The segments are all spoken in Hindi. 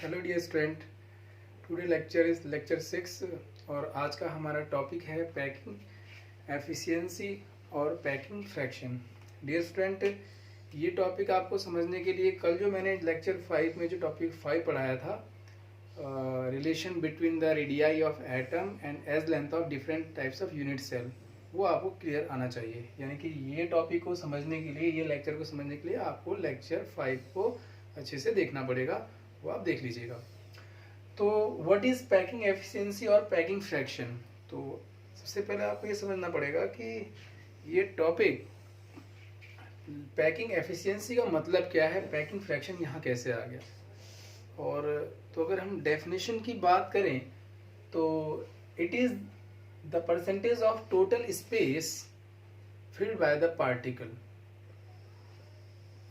Hello dear student, today lecture is lecture 6 और आज का हमारा टॉपिक है पैकिंग एफिशिएंसी और पैकिंग फ्रैक्शन। डियर स्टूडेंट, ये टॉपिक आपको समझने के लिए कल जो मैंने लेक्चर 5 में जो टॉपिक 5 पढ़ाया था, relation between the radii of atom and edge length of different types of unit cell, वो आपको क्लियर आना चाहिए। यानी कि ये टॉपिक को समझने के लिए, ये लेक्चर को समझने के लिए आपको लेक्चर 5 को अच्छे से देखना पड़ेगा, वो आप देख लीजिएगा। तो व्हाट इज पैकिंग एफिशिएंसी और पैकिंग फ्रैक्शन? तो सबसे पहले आपको ये समझना पड़ेगा कि ये टॉपिक पैकिंग एफिशिएंसी का मतलब क्या है, पैकिंग फ्रैक्शन यहाँ कैसे आ गया। और तो अगर हम डेफिनेशन की बात करें तो it is the percentage of total space filled by the particle.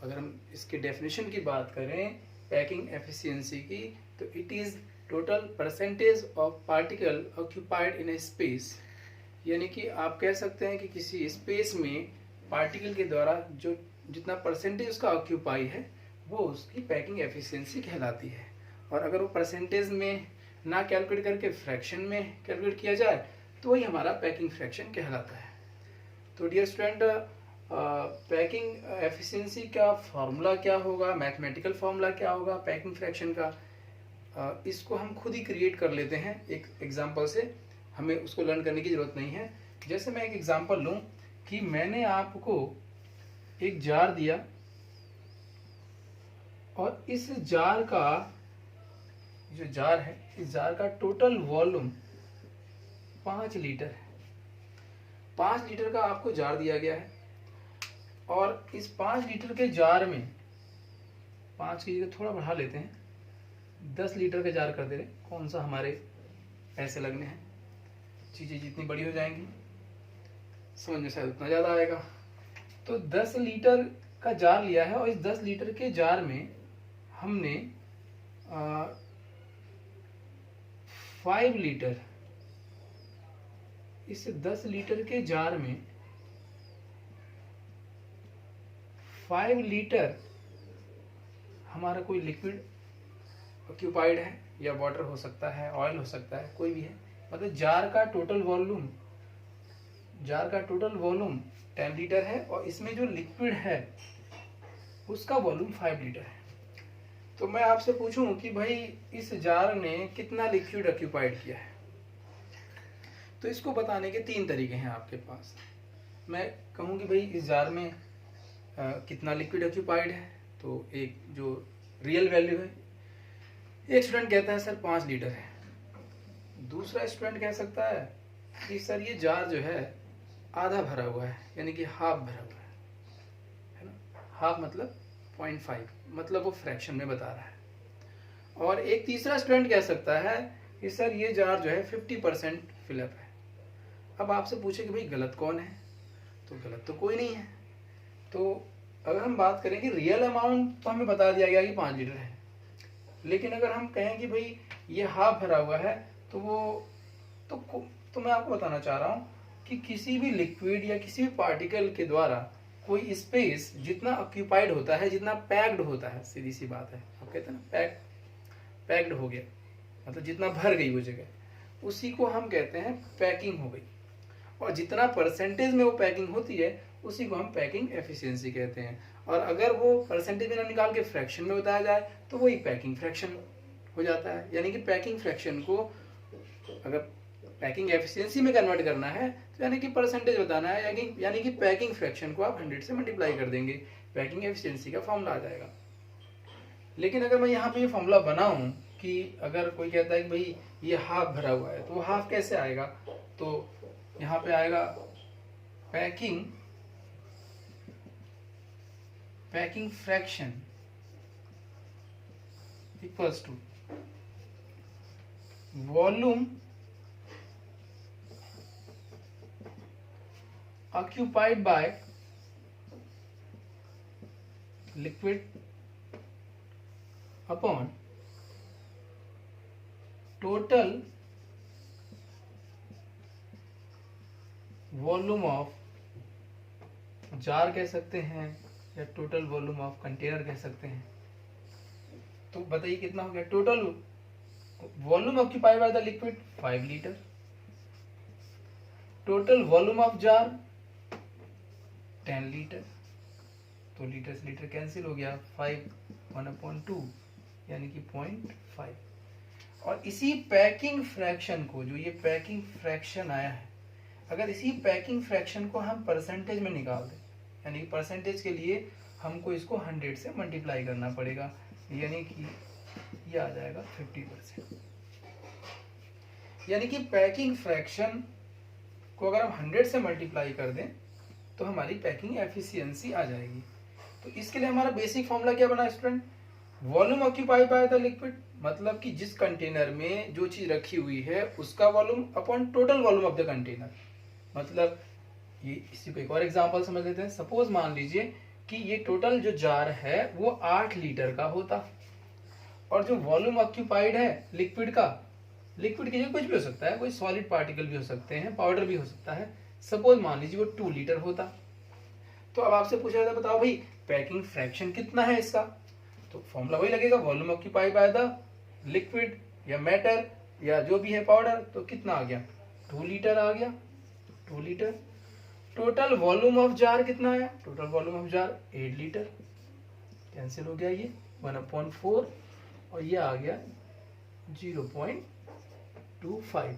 अगर हम इसके डेफिनेशन की बात करें पैकिंग एफिशिएंसी की, तो it is total percentage of particle occupied in A space. यानी कि आप कह सकते हैं कि किसी स्पेस में पार्टिकल के द्वारा जो जितना परसेंटेज उसका ऑक्यूपाई है वो उसकी पैकिंग एफिशिएंसी कहलाती है। और अगर वो परसेंटेज में ना कैलकुलेट करके फ्रैक्शन में कैलकुलेट किया जाए तो वही हमारा पैकिंग फ्रैक्शन कहलाता है। तो डियर स्टूडेंट, पैकिंग एफिशिएंसी का फॉर्मूला क्या होगा, मैथमेटिकल फॉर्मूला क्या होगा पैकिंग फ्रैक्शन का, इसको हम खुद ही क्रिएट कर लेते हैं एक एग्जांपल से। हमें उसको लर्न करने की ज़रूरत नहीं है। जैसे मैं एक एग्जांपल लूँ कि मैंने आपको एक जार दिया और इस जार का जो जार है, इस जार का टोटल वॉल्यूम 5 लीटर है। 5 लीटर का आपको जार दिया गया है और इस 5 लीटर के जार में 5 की जगह थोड़ा बढ़ा लेते हैं, 10 लीटर का जार कर दे रहे। कौन सा हमारे पैसे लगने हैं, चीज़ें जितनी बड़ी हो जाएंगी समझ में शायद उतना ज़्यादा आएगा। तो 10 लीटर का जार लिया है और इस 10 लीटर के जार में हमने 5 लीटर, इस 10 लीटर के जार में 5 लीटर हमारा कोई लिक्विड ऑक्यूपाइड है, या वाटर हो सकता है, ऑयल हो सकता है, कोई भी है। मतलब जार का टोटल वॉल्यूम 10 लीटर है और इसमें जो लिक्विड है उसका वॉल्यूम 5 लीटर है। तो मैं आपसे पूछूं कि भाई इस जार ने कितना लिक्विड ऑक्यूपाइड किया है, तो इसको बताने के 3 तरीके हैं आपके पास। मैं कहूँ कि भाई इस जार में कितना लिक्विड ऑक्यूपाइड है, तो एक जो रियल वैल्यू है, एक स्टूडेंट कहता है सर 5 लीटर है। दूसरा स्टूडेंट कह सकता है कि सर ये जार जो है आधा भरा हुआ है, यानी कि हाफ भरा हुआ है ना। हाफ मतलब 0.5, मतलब वो फ्रैक्शन में बता रहा है। और एक तीसरा स्टूडेंट कह सकता है कि सर ये जार जो है 50% फिलअप है। अब आपसे पूछे कि भाई गलत कौन है, तो गलत तो कोई नहीं है। तो अगर हम बात करें कि रियल अमाउंट तो हमें बता दिया गया कि 5 लीटर है, लेकिन अगर हम कहें कि भाई ये हाफ भरा हुआ है तो वो तो मैं आपको बताना चाह रहा हूँ कि किसी भी लिक्विड या किसी भी पार्टिकल के द्वारा कोई स्पेस जितना ऑक्यूपाइड होता है, जितना पैक्ड होता है, सीधी सी बात है, आप कहते हैं ना पैक्ड हो गया, मतलब जितना भर गई वो जगह, उसी को हम कहते हैं पैकिंग हो गई। और जितना परसेंटेज में वो पैकिंग होती है उसी को हम पैकिंग एफिशिएंसी कहते हैं। और अगर वो परसेंटेज में ना निकाल के फ्रैक्शन में बताया जाए तो वही पैकिंग फ्रैक्शन हो जाता है। यानी कि पैकिंग फ्रैक्शन को अगर पैकिंग एफिशिएंसी में कन्वर्ट करना है तो यानी कि परसेंटेज बताना है, यानी कि पैकिंग फ्रैक्शन को आप 100 से मल्टीप्लाई कर देंगे, पैकिंग एफिशिएंसी का फॉर्मूला आ जाएगा। लेकिन अगर मैं यहाँ पे ये फॉर्मूला बनाऊं कि अगर कोई कहता है कि भाई ये हाफ भरा हुआ है, तो वो हाफ कैसे आएगा, तो यहाँ पे आएगा packing fraction equals to volume occupied by liquid upon total volume of jar कह सकते हैं या टोटल वॉल्यूम ऑफ कंटेनर कह सकते हैं, तो बताइए कितना हो गया total volume occupied by the liquid 5 litre, total volume of jar 10 litre, तो लीटर से लीटर कैंसिल हो गया, 5 1/2 यानी कि 0.5। और इसी पैकिंग फ्रैक्शन को, जो ये पैकिंग फ्रैक्शन आया है, अगर इसी पैकिंग फ्रैक्शन को हम परसेंटेज में निकाल दें, यानी कि परसेंटेज के लिए हमको इसको 100 से मल्टीप्लाई करना पड़ेगा, यानी कि ये आ जाएगा 50%। यानी कि पैकिंग फ्रैक्शन को अगर हम 100 से मल्टीप्लाई कर दें तो हमारी पैकिंग एफिशिएंसी आ जाएगी। तो इसके लिए हमारा बेसिक फॉर्मूला क्या बना student, volume occupied by the liquid, मतलब कि जिस कंटेनर में जो चीज रखी हुई है उसका volume upon total volume of the container. मतलब ये इसी को एक और एग्जांपल समझ लेते हैं। सपोज मान लीजिए कि ये टोटल जो जार है वो 8 लीटर का होता, और जो वॉल्यूम ऑक्यूपाइड है लिक्विड का, लिक्विड की जगह कुछ भी हो सकता है, कोई सॉलिड पार्टिकल भी हो सकते हैं, पाउडर भी हो सकता है, सपोज मान लीजिए वो 2 लीटर होता। तो अब आपसे पूछा जाता बताओ भाई पैकिंग फ्रैक्शन कितना है इसका, तो फॉर्मूला वही लगेगा, volume occupied by the liquid या मेटल या जो भी है पाउडर, तो कितना आ गया 2 लीटर आ गया, 2 litre. Total volume of jar कितना आया, total volume of jar 8 litre, cancel हो गया ये 1/4 और ये आ गया 0.25।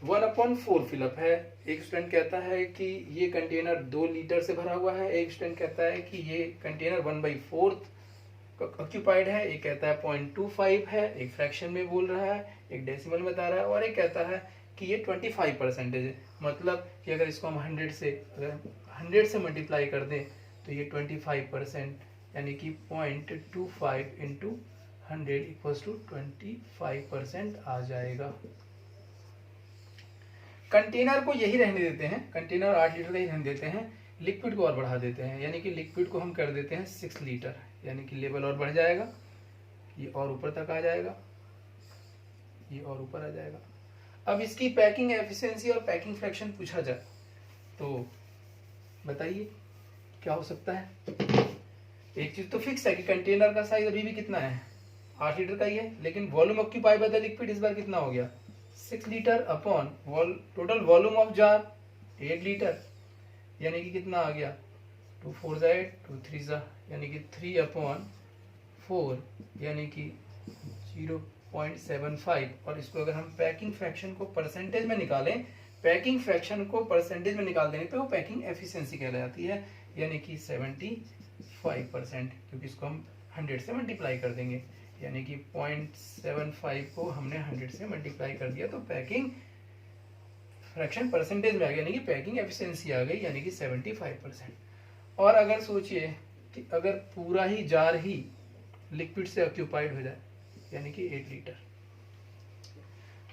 1/4 फिलअप है। एक स्टूडेंट कहता है कि ये कंटेनर 2 लीटर से भरा हुआ है, एक स्टूडेंट कहता है कि ये कंटेनर 1/4 ऑक्यूपाइड है, एक कहता है 0.25 है, एक फ्रैक्शन में बोल रहा है, एक डेसिमल में बता रहा है, और एक कहता है कि ये 25% है। मतलब कि अगर इसको हम 100 से मल्टीप्लाई कर दें तो ये 25% यानी कि 0.25 इंटू 100 इक्वल्स टू 25% आ जाएगा। कंटेनर को यही रहने देते हैं, कंटेनर 8 लीटर का ही रहने देते हैं, लिक्विड को और बढ़ा देते हैं, यानी कि लिक्विड को हम कर देते हैं 6 लीटर, यानी कि लेवल और बढ़ जाएगा, ये और ऊपर तक आ जाएगा, ये और ऊपर आ जाएगा। अब इसकी पैकिंग एफिशिएंसी और पैकिंग फ्रैक्शन पूछा जाए तो बताइए क्या हो सकता है। एक चीज तो फिक्स है कि कंटेनर का साइज अभी भी कितना है 8 लीटर का ही है, लेकिन volume occupied by the liquid इस बार कितना हो गया 6 litre upon total volume of jar 8 litre, यानी कि कितना आ गया 2 4 8 2 3 यानी कि 3/4 यानी कि 0.75। और इसको अगर हम पैकिंग फ्रैक्शन को परसेंटेज में निकालें, पैकिंग फ्रैक्शन को परसेंटेज में निकाल देने पे वो पैकिंग एफिशिएंसी कहलाती है, यानी कि 75%, क्योंकि इसको हम 100 से मल्टीप्लाई कर देंगे, यानी कि 0.75 को हमने 100 से मल्टीप्लाई कर दिया तो पैकिंग फ्रैक्शन परसेंटेज में आ गया, यानी कि पैकिंग एफिशिएंसी आ गई, यानी कि 75%। और अगर सोचिए कि अगर पूरा ही जार ही लिक्विड से ऑक्यूपाइड हो जाए, यानी कि 8 लीटर,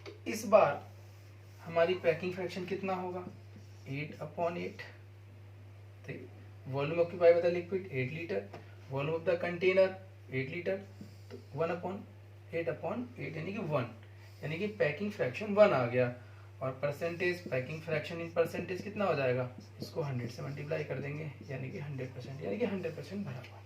तो इस बार हमारी पैकिंग फ्रैक्शन कितना होगा 8/8। Volume occupied by the liquid 8 litre, volume of the container 8 litre, तो 1/8/8 यानी कि 1, यानी कि पैकिंग फ्रैक्शन 1 आ गया। और percentage packing fraction in percentage कितना हो जाएगा, इसको 100 से मल्टीप्लाई कर देंगे, यानी कि 100%, यानी कि 100% भरा हुआ।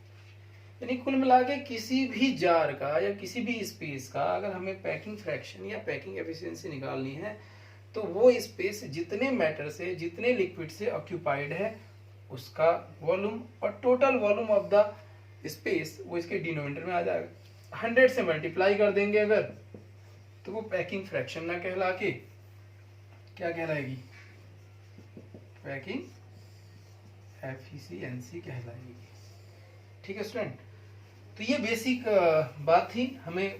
यानी कुल मिला के किसी भी जार का या किसी भी स्पेस का अगर हमें पैकिंग फ्रैक्शन या पैकिंग एफिशिएंसी निकालनी है तो वो स्पेस जितने मैटर से, जितने लिक्विड से ऑक्यूपाइड है उसका वॉल्यूम और total volume of the space वो इसके डिनोमिनेटर में आ जाएगा। 100 से मल्टीप्लाई कर देंगे अगर, तो वो पैकिंग फ्रैक्शन ना कहला के क्या कहलाएगी, पैकिंग एफिशिएंसी कहलाएगी। ठीक है स्टूडेंट, तो ये बेसिक बात थी, हमें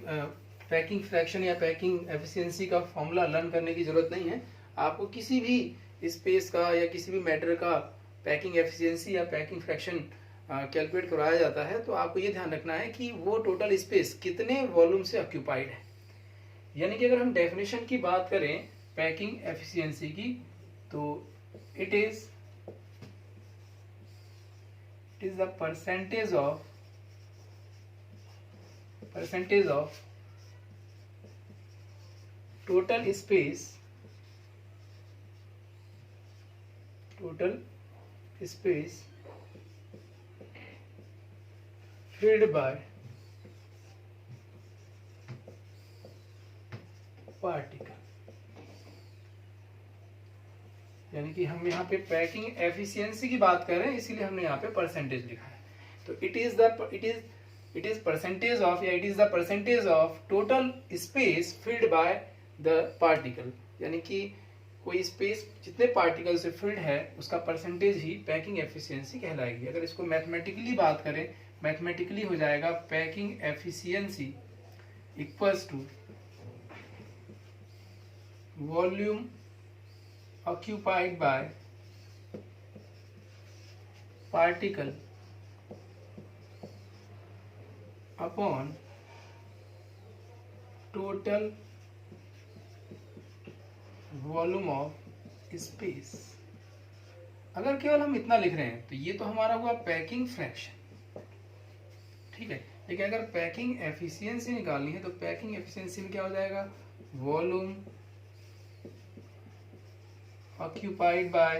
पैकिंग फ्रैक्शन या पैकिंग एफिशिएंसी का फॉर्मूला लर्न करने की जरूरत नहीं है। आपको किसी भी स्पेस का या किसी भी मैटर का पैकिंग एफिशिएंसी या पैकिंग फ्रैक्शन कैलकुलेट करवाया जाता है तो आपको ये ध्यान रखना है कि वो टोटल स्पेस कितने वॉल्यूम से ऑक्यूपाइड है। यानी कि अगर हम डेफिनेशन की बात करें पैकिंग एफिशिएंसी की, तो it is the percentage of total space filled by particle. यानी कि हम यहाँ पे पैकिंग एफिशिएंसी की बात कर रहे हैं, इसीलिए हमने यहाँ पे परसेंटेज लिखा है। तो इट इज परसेंटेज ऑफ, या it is the percentage of total space filled by the particle. यानी कि कोई स्पेस जितने पार्टिकल से फिल्ड है उसका परसेंटेज ही पैकिंग एफिशिएंसी कहलाएगी। अगर इसको मैथमेटिकली बात करें, मैथमेटिकली हो जाएगा packing efficiency equals to volume occupied by particle upon total volume of space। अगर केवल हम इतना लिख रहे हैं तो ये तो हमारा हुआ पैकिंग फ्रैक्शन, ठीक है। लेकिन अगर पैकिंग एफिशिएंसी निकालनी है तो पैकिंग एफिशिएंसी में क्या हो जाएगा, volume occupied by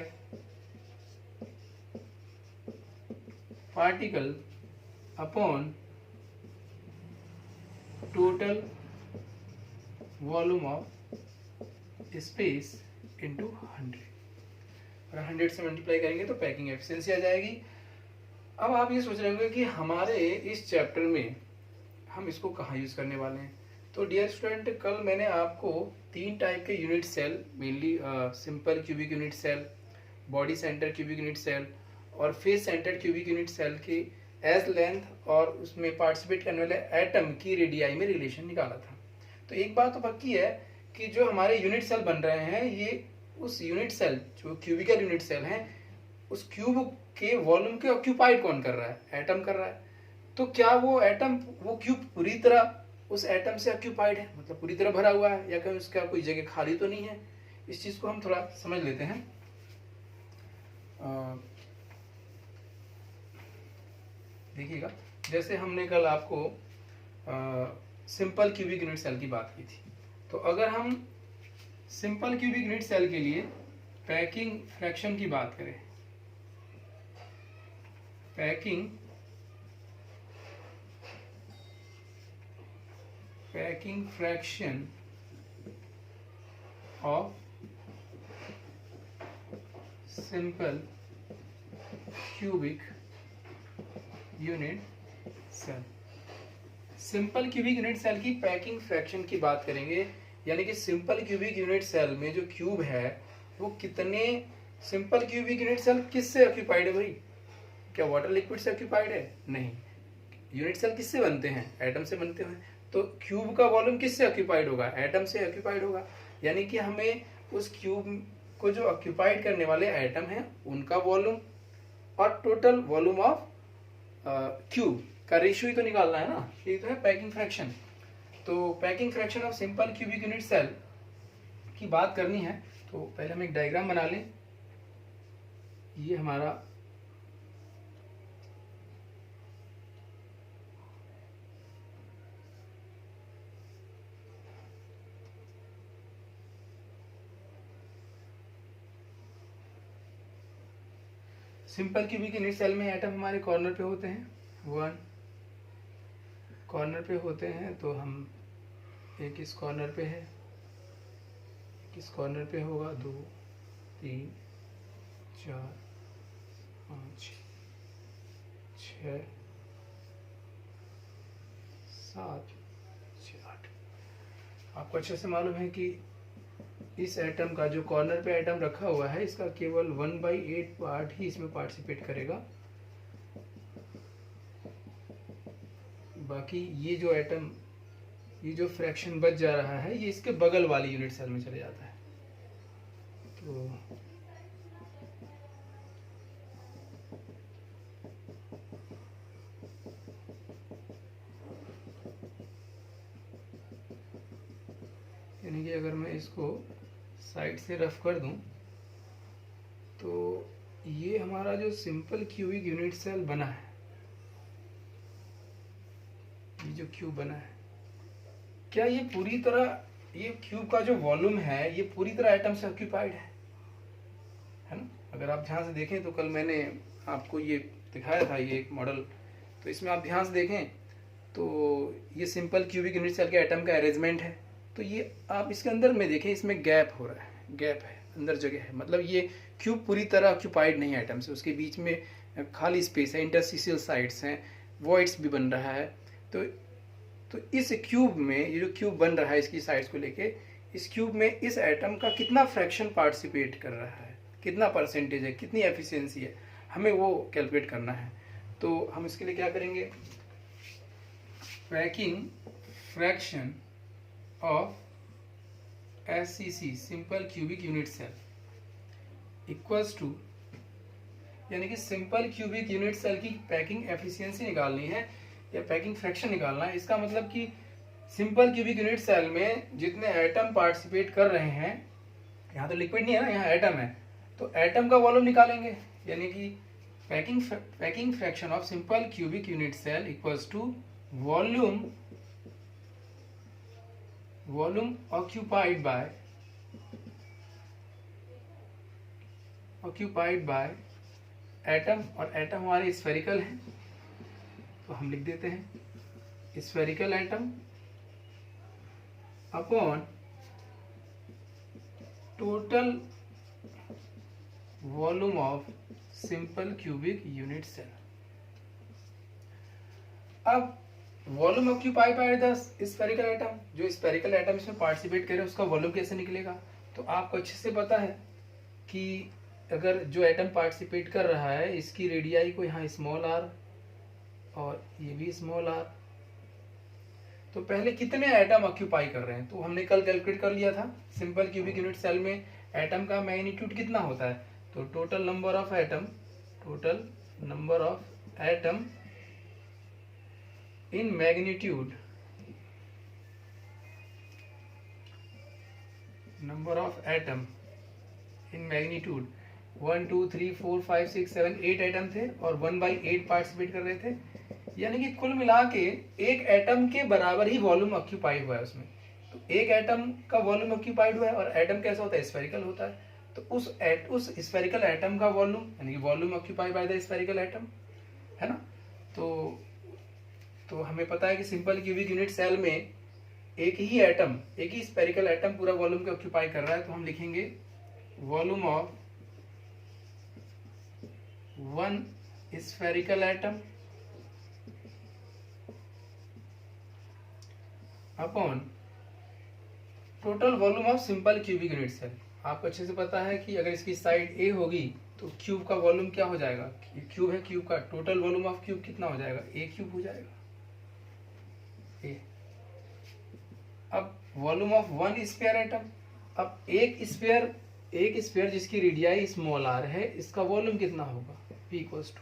particle upon total volume of space into 100। अगर 100 से मल्टीप्लाई करेंगे तो पैकिंग एफिशिएंसी आ जाएगी। अब आप ये सोच रहे होंगे कि हमारे इस चैप्टर में हम इसको कहाँ यूज करने वाले हैं। तो डियर स्टूडेंट, कल मैंने आपको 3 टाइप के unit cell, mainly simple cubic unit cell, body centre cubic unit cell और face centred cubic unit cell के एज लेंथ और उसमें पार्टिसिपेट करने वाले एटम की रेडियाई में रिलेशन निकाला था। तो एक बात तो पक्की है कि जो हमारे यूनिट सेल बन रहे हैं ये उस यूनिट सेल, जो क्यूबिकल यूनिट सेल हैं, उस क्यूब के वॉल्यूम के ऑक्यूपाइड कौन कर रहा है, एटम कर रहा है। तो क्या वो एटम, वो क्यूब पूरी तरह उस एटम से ऑक्यूपाइड है, मतलब पूरी तरह भरा हुआ है, या कहीं उसका कोई जगह खाली तो नहीं है। इस चीज को हम थोड़ा समझ लेते हैं। देखिएगा, जैसे हमने कल आपको सिंपल क्यूबिक यूनिट सेल की बात की थी, तो अगर हम सिंपल क्यूबिक यूनिट सेल के लिए पैकिंग फ्रैक्शन की बात करें, packing fraction of simple cubic unit cell. Simple cubic unit cell की पैकिंग फ्रैक्शन की बात करेंगे, यानी कि सिंपल क्यूबिक यूनिट सेल में जो क्यूब है वो कितने, सिंपल क्यूबिक यूनिट सेल किससे ऑक्यूपाइड है भाई, क्या वाटर लिक्विड से ऑक्यूपाइड है? नहीं। यूनिट सेल किससे बनते हैं? एटम से बनते हैं। तो क्यूब का वॉल्यूम किससे ऑक्यूपाइड होगा? एटम से ऑक्यूपाइड होगा। यानी कि हमें उस क्यूब को जो ऑक्यूपाइड करने वाले एटम हैं उनका वॉल्यूम और टोटल वॉल्यूम ऑफ क्यूब का रेशियो ही तो निकालना है ना, ये तो है पैकिंग फ्रैक्शन। तो packing fraction of simple cubic unit cell की बात करनी है तो पहले हम एक डायग्राम बना लें। ये हमारा सिंपल क्यूबिक यूनिट सेल में एटम हमारे कॉर्नर पे होते हैं, 1 कॉर्नर पे होते हैं। तो हम एक इस कॉर्नर पे है, किस कॉर्नर पे होगा, 2 3 4 5 6 7 8। आपको अच्छे से मालूम है कि इस एटम का जो कॉर्नर पे एटम रखा हुआ है इसका केवल 1/8 पार्ट ही इसमें पार्टिसिपेट करेगा। बाकी ये जो एटम, ये जो फ्रैक्शन बच जा रहा है ये इसके बगल वाली यूनिट सेल में चले जाता है। तो यानी कि अगर मैं इसको साइड से रफ कर दूं तो ये हमारा जो सिंपल क्यूबिक यूनिट सेल बना है, ये जो क्यूब बना है, क्या ये पूरी तरह, ये क्यूब का जो वॉल्यूम है ये पूरी तरह एटम से ऑक्यूपाइड है ना? अगर आप ध्यान से देखें तो कल मैंने आपको ये दिखाया था, ये एक मॉडल, तो इसमें आप ध्यान से देखें तो ये सिंपल क्यूबिक यूनिट सेल के एटम का अरेंजमेंट है। तो ये आप इसके अंदर में देखें, इसमें गैप हो रहा है, गैप है, अंदर जगह है, मतलब ये क्यूब पूरी तरह ऑक्यूपाइड नहीं है एटम से, उसके बीच में खाली स्पेस है, इंटरस्टिशियल साइड्स हैं, वॉइड्स भी बन रहा है। तो इस क्यूब में, ये जो क्यूब बन रहा है इसकी साइड्स को लेके, इस क्यूब में इस एटम का कितना फ्रैक्शन पार्टिसिपेट कर रहा है, कितना परसेंटेज है, कितनी एफिशिएंसी है, हमें वो कैलकुलेट करना है। तो हम इसके लिए क्या करेंगे, packing fraction of SCC simple cubic unit cell equals to, यानी कि सिंपल क्यूबिक यूनिट सेल की पैकिंग एफिशिएंसी निकालनी है या पैकिंग फ्रैक्शन निकालना है। इसका मतलब कि सिंपल क्यूबिक यूनिट सेल में जितने एटम पार्टिसिपेट कर रहे हैं, यहाँ तो लिक्विड नहीं है ना, यहाँ एटम है, तो एटम का वॉल्यूम निकालेंगे, यानी कि packing fraction of simple cubic unit cell equals to volume occupied by atom, और एटम हमारे स्फेरिकल है, तो हम लिख देते हैं spherical atom upon total volume of simple cubic unit cell. अब volume occupied by the spherical atom, जो स्फेरिकल एटम इसमें पार्टिसिपेट करे उसका वॉल्यूम कैसे निकलेगा, तो आपको अच्छे से पता है कि अगर जो एटम पार्टिसिपेट कर रहा है इसकी रेडियाई को यहाँ स्मॉल आर और ये भी स्मॉल आर, तो पहले कितने एटम ऑक्यूपाई कर रहे हैं, तो हमने कल कैलकुलेट कर लिया था सिंपल क्यूबिक यूनिट सेल में एटम का मैग्नीट्यूड कितना होता है, तो total number of atom in magnitude, number of atom in magnitude 1 2 3 4 5 6 7 8 atom थे और 1/8 पार्टिसिपेट कर रहे थे, यानी कि कुल मिला के एक एटम के बराबर ही वॉल्यूम ऑक्यूपाइड हुआ है उसमें। तो एक एटम का वॉल्यूम ऑक्यूपाइड हुआ है, और एटम कैसा होता है, स्फेरिकल होता है, तो उस स्फेरिकल एटम का वॉल्यूम, यानी कि volume occupied by the spherical atom, है ना। तो हमें पता है कि सिंपल क्यूबिक यूनिट सेल में एक ही स्फेरिकल एटम पूरा वॉल्यूम के ऑक्यूपाई कर रहा है, तो हम लिखेंगे volume of one spherical atom upon total volume of simple cubic unit cell. आपको अच्छे से पता है कि अगर इसकी साइड ए होगी तो क्यूब का वॉल्यूम क्या हो जाएगा, क्यूब है, क्यूब का टोटल वॉल्यूम ऑफ क्यूब कितना हो जाएगा, ए क्यूब हो जाएगा, ए। अब volume of one sphere atom, अब एक स्फीयर जिसकी रेडियाई स्मॉल आर है, इसका वॉल्यूम कितना होगा, P equals to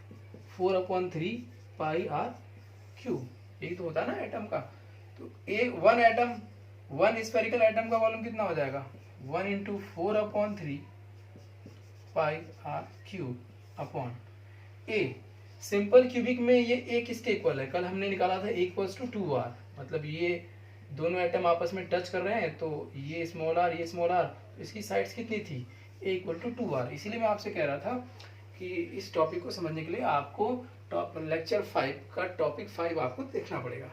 4/3 pi r cube, यही तो होता है ना एटम का। तो वन स्फेरिकल एटम का वॉल्यूम कितना हो जाएगा, 1 × 4/3 pi r cube upon a. Simple cubic में ये ए किसके इक्वल है, कल हमने निकाला था A = 2r, मतलब ये दोनों एटम आपस में टच कर रहे हैं, तो ये स्मॉल आर, ये स्मॉल आर, तो इसकी साइड्स कितनी थी, A = 2r। इसीलिए मैं आपसे कह रहा था कि इस टॉपिक को समझने के लिए आपको लेक्चर 5 का टॉपिक 5 आपको देखना पड़ेगा।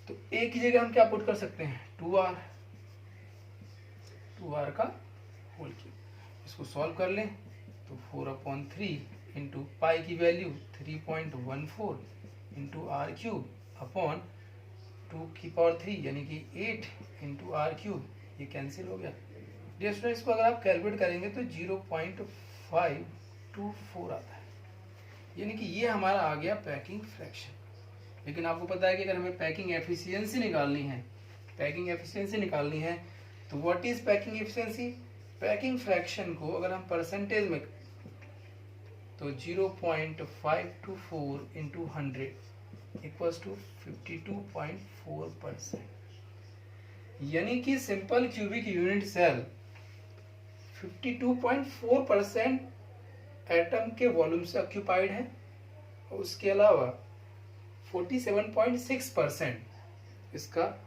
तो ए की जगह हम क्या पुट कर सकते हैं, 2r का होल क्यूब। इसको सॉल्व कर लें तो 4/3 इंटू पाई की value 3.14 into r cube upon 2⁻³ यानी कि 8 इंटू आर क्यूब, ये कैंसिल हो गया। डियर स्टूडेंट्स, इसको अगर आप कैलकुलेट करेंगे तो 0.524 आता है, यानी कि ये हमारा आ गया पैकिंग फ्रैक्शन। लेकिन आपको पता है कि अगर हमें पैकिंग एफिशिएंसी निकालनी है तो what is packing efficiency, packing fraction को अगर हम परसेंटेज में तो 0.524 इंटू 100 इक्वल्स टू 52.4%, यानी कि simple cubic unit cell 52.4% atom के वॉल्यूम से ऑक्यूपाइड है, और उसके अलावा 47.6% इसका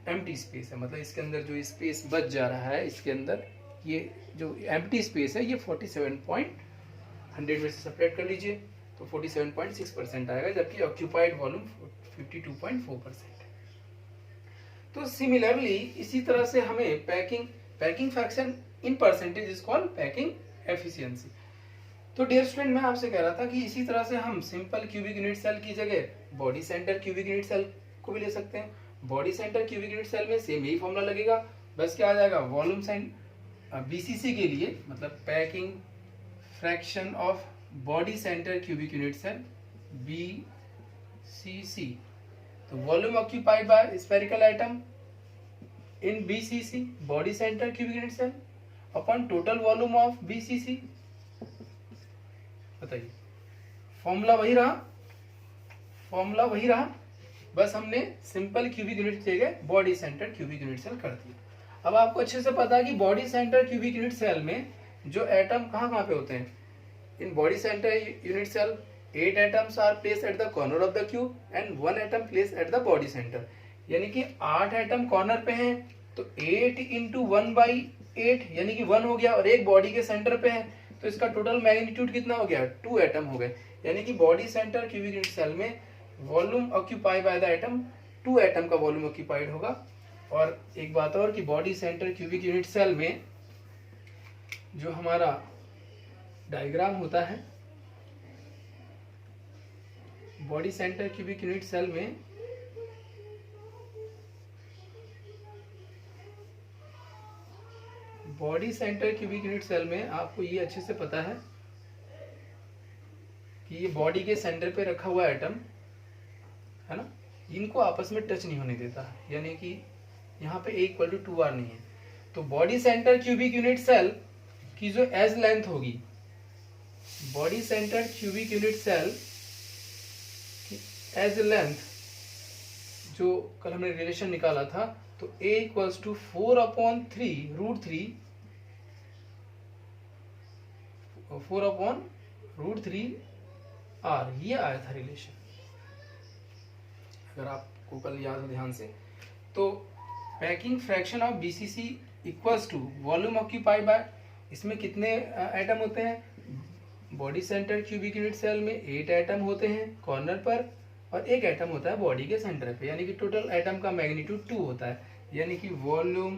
एम्प्टी स्पेस है, मतलब इसके अंदर जो स्पेस बच जा रहा है, इसके अंदर ये जो एम्प्टी स्पेस है ये 47.100 में से सेपरेट कर लीजिए तो 47.6% आएगा, जबकि ऑक्यूपाइड वॉल्यूम 52.4% है। तो सिमिलरली इसी तरह से हमें packing fraction in percentage is called packing efficiency. तो डियर स्टूडेंट, मैं आपसे कह रहा था कि इसी तरह से हम सिंपल क्यूबिक यूनिट सेल की जगह body centre cubic unit cell को भी ले सकते हैं। Body centre cubic unit cell में सेम यही फॉर्मूला लगेगा, बस क्या आ जाएगा, वॉल्यूम बीसीसी के लिए मतलब packing fraction of body centre cubic unit cell BCC. तो volume occupied by spherical atom in BCC body centre cubic unit cell upon total volume of BCC. बताइए, फॉर्मूला वही रहा, बस हमने सिंपल क्यूबिक यूनिट के जगह body centre cubic unit cell कर दिया। अब आपको अच्छे से पता है कि body centre cubic unit cell में जो एटम कहाँ पे होते हैं। इन body centre unit cell 8 atoms are placed at the corner of the cube and 1 atom placed at the body center। यानी कि 8 एटम कॉर्नर पे हैं, तो 8 इंटू 1/8 यानी कि 1 हो गया, और एक बॉडी के सेंटर पे है, तो इसका टोटल मैग्नीट्यूड कितना हो गया, 2 एटम हो गए। यानी कि body centre cubic unit cell में volume occupied by the atom 2 atom का वॉल्यूम ऑक्यूपाइड होगा। और एक बात और कि body centre cubic unit cell में जो हमारा डायग्राम होता है, body centre cubic unit cell में आपको ये अच्छे से पता है कि ये बॉडी के सेंटर पे रखा हुआ एटम है ना, इनको आपस में टच नहीं होने देता, यानी कि यहाँ पे A=2R नहीं है। तो body centre cubic unit cell की जो एज लेंथ होगी, body centre cubic unit cell edge length जो कल हमने रिलेशन निकाला था, तो A=4/3R, ये आया था रिलेशन, अगर आपको कल याद हो ध्यान से। तो packing fraction of BCC equals to volume occupied by, इसमें कितने एटम होते हैं, body centre cubic unit cell में 8 एटम होते हैं कॉर्नर पर, और 1 एटम होता है बॉडी के सेंटर पे, यानी कि टोटल एटम का मैग्नीट्यूड 2 होता है। यानी कि volume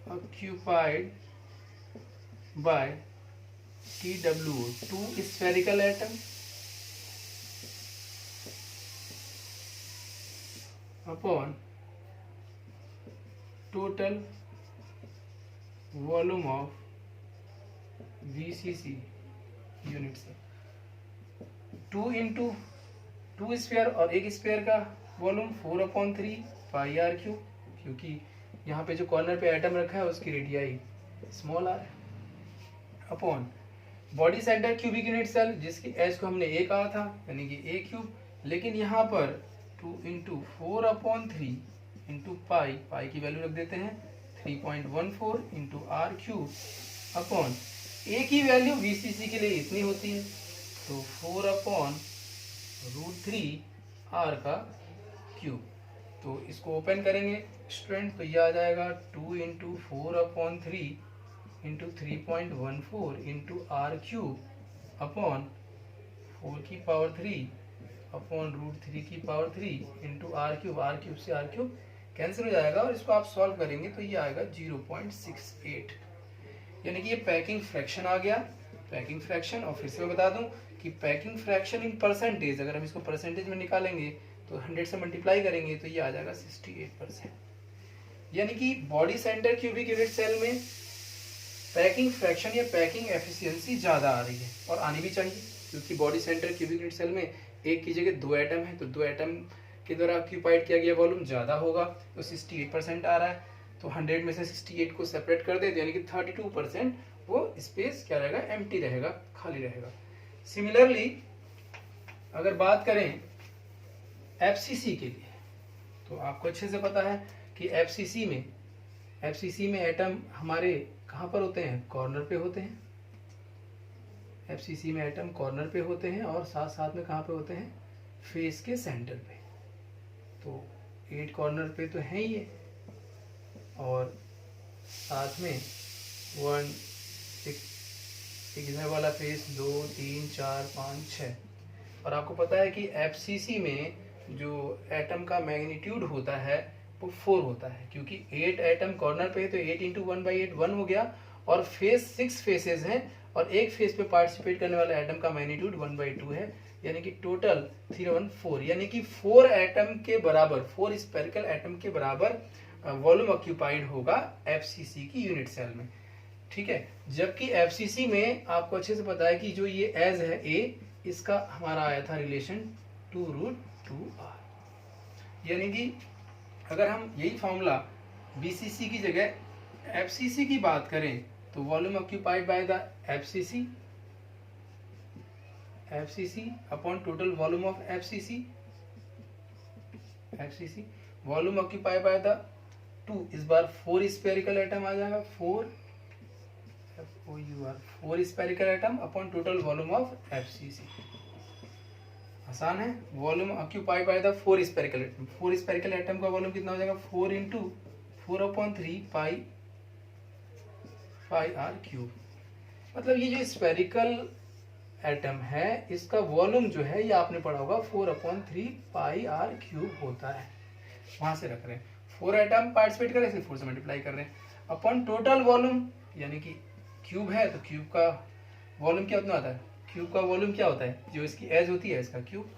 occupied bye TWO 2 spherical atom upon total volume of VCC unit से 2 इंटू 2 स्फीयर और 1 स्फीयर का वॉल्यूम 4/3πr3, क्योंकि यहाँ पे जो कॉर्नर पे एटम रखा है उसकी रेडियाई स्मॉल r है, upon body centre cubic unit cell जिसकी एज को हमने A कहा था, यानी कि A3, लेकिन यहाँ पर 2 इंटू 4/3 इंटू पाई की वैल्यू रख देते हैं 3.14 इंटू r3 अपॉन A की वैल्यू VCC के लिए इतनी होती है, तो 4/√3R का क्यूब। तो इसको ओपन करेंगे स्टूडेंट, तो ये आ जाएगा 2 into 4/3 into 3.14 into r3 upon 4³ upon √3³ into r³ से r³ कैंसिल हो जाएगा, और इसको आप सॉल्व करेंगे तो ये आएगा 0.68, यानी कि ये पैकिंग फ्रैक्शन आ गया। पैकिंग फ्रैक्शन, और फिर से मैं बता दूं कि पैकिंग फ्रैक्शन इन परसेंटेज, अगर हम इसको परसेंटेज में निकालेंगे तो 100 से मल्टीप्लाई करेंगे तो ये आ जाएगा 68%। यानी कि body centre cubic unit cell में पैकिंग फ्रैक्शन या पैकिंग एफिशिएंसी ज़्यादा आ रही है, और आनी भी चाहिए, क्योंकि body centre cubic unit cell में एक की जगह 2 एटम है, तो 2 एटम के द्वारा ऑक्यूपाइड किया गया वॉल्यूम ज़्यादा होगा, तो 68% आ रहा है। तो 100 में से 68 को सेपरेट कर देते, यानी कि 32% वो स्पेस क्या रहेगा, एम्प्टी रहेगा, खाली रहेगा। सिमिलरली अगर बात करें एफसीसी के लिए, तो आपको अच्छे से पता है कि एफसीसी में एटम हमारे कहाँ पर होते हैं, कॉर्नर पे होते हैं। एफसीसी में एटम कॉर्नर पे होते हैं, और साथ साथ में कहाँ पे होते हैं, फेस के सेंटर पे। तो 8 कॉर्नर पे तो है ही है, और साथ में 1 एक इधर वाला फेस 2 3 4 5 6। और आपको पता है कि एफसीसी में जो एटम का मैग्नीट्यूड होता है वो 4 होता है, क्योंकि 8 एटम कॉर्नर पे है तो 8 इंटू 1/8 1 हो गया, और फेस 6 फेसेस हैं और एक फेस पे पार्टिसिपेट करने वाले एटम का मैग्नीट्यूड 1/2 है, यानी कि टोटल 314, यानी कि 4 एटम के बराबर, 4 स्पेरिकल एटम के बराबर वॉल्यूम ऑक्यूपाइड होगा एफसीसी की यूनिट सेल में। ठीक है, जबकि एफसीसी में आपको अच्छे से पता है कि जो ये एज है ए, इसका हमारा आया था रिलेशन 2√2r, यानी कि अगर हम यही फॉर्मूला बीसीसी की जगह एफसीसी की बात करें तो volume occupied by the FCC upon total volume of FCC volume occupied by the 2, इस बार 4 स्पेरिकल एटम आ जाएगा, 4 spherical atom upon total volume of FCC. आसान है, volume occupied by the 4 spherical atom, 4 spherical atom का वॉल्यूम कितना हो जाएगा, 4 इंटू 4/3 पाई r क्यूब। मतलब ये जो स्पेरिकल एटम है इसका वॉल्यूम जो है ये आपने पढ़ा होगा 4/3 पाई r क्यूब होता है, वहां से रख रहे हैं। 4 एटम पार्टिसिपेट कर रहे हैं, 4 से मल्टीप्लाई कर रहे हैं, अपॉन टोटल वॉल्यूम, यानी कि क्यूब है तो क्यूब का वॉल्यूम क्या उतना आता है, क्यूब का वॉल्यूम क्या होता है, जो इसकी एज होती है इसका क्यूब।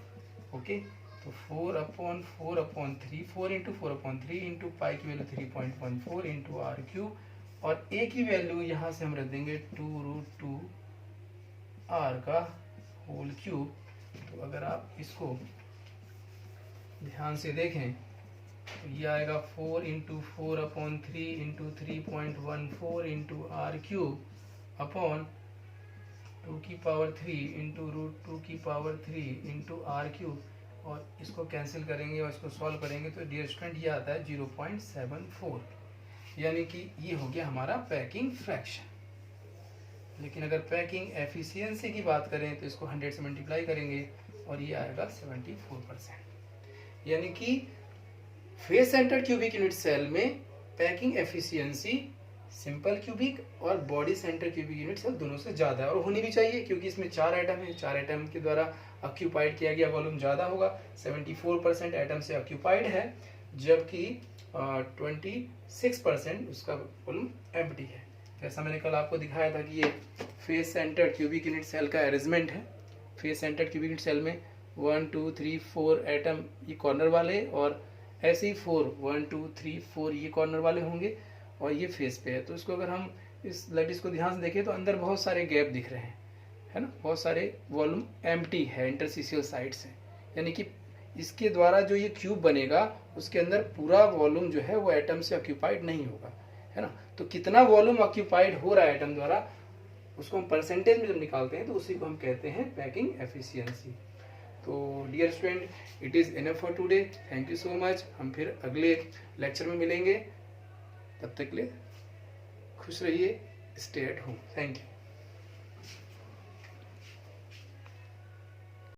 ओके, तो 4/4/3, 4 इंटू 4/3 इंटू पाई की वैल्यू 3.14 इंटू r क्यूब, और a की वैल्यू यहाँ से हम रख देंगे 2√2r का होल क्यूब। तो अगर आप इसको ध्यान से देखें तो ये आएगा 4 into 4/3 into 3.14 into r cube upon 2³ into √2³ into r cube, और इसको कैंसिल करेंगे और इसको सॉल्व करेंगे तो डियर स्टूडेंट ये आता है 0.74, यानी कि ये हो गया हमारा पैकिंग फ्रैक्शन। लेकिन अगर पैकिंग एफिशिएंसी की बात करें तो इसको 100 से मल्टीप्लाई करेंगे और ये आएगा 74%, यानी कि face centred cubic unit cell में पैकिंग एफिशिएंसी सिंपल क्यूबिक और body centre cubic unit cell दोनों से ज्यादा है, और होनी भी चाहिए क्योंकि इसमें 4 एटम है, 4 एटम के द्वारा ऑक्यूपाइड किया गया वॉल्यूम ज्यादा होगा। 74% एटम से ऑक्यूपाइड है, जबकि 26% उसका वॉल्यूम एम्प्टी है। जैसा मैंने कल आपको दिखाया था कि ये face centred cubic unit cell का अरेंजमेंट है। Face centred cubic unit cell में 1 2 3 4 एटम ये कॉर्नर वाले, और ऐसे ही 1 2 3 4 ये कॉर्नर वाले होंगे, और ये फेस पे है। तो इसको अगर हम इस लैटिस को ध्यान से देखें तो अंदर बहुत सारे गैप दिख रहे हैं, है ना, बहुत सारे वॉल्यूम एम्प्टी है इंटरस्टिशियल साइड से, यानी कि इसके द्वारा जो ये क्यूब बनेगा उसके अंदर पूरा वॉल्यूम जो है वो एटम से ऑक्यूपाइड नहीं होगा, है ना। तो कितना वॉल्यूम ऑक्यूपाइड हो रहा है एटम द्वारा उसको हम परसेंटेज में जब निकालते हैं तो उसी को हम कहते हैं पैकिंग एफिशिएंसी। तो dear student, it is enough for today, thank you so much. हम फिर अगले लेक्चर में मिलेंगे, तब तक के लिए खुश रहिए, stay at home, thank you.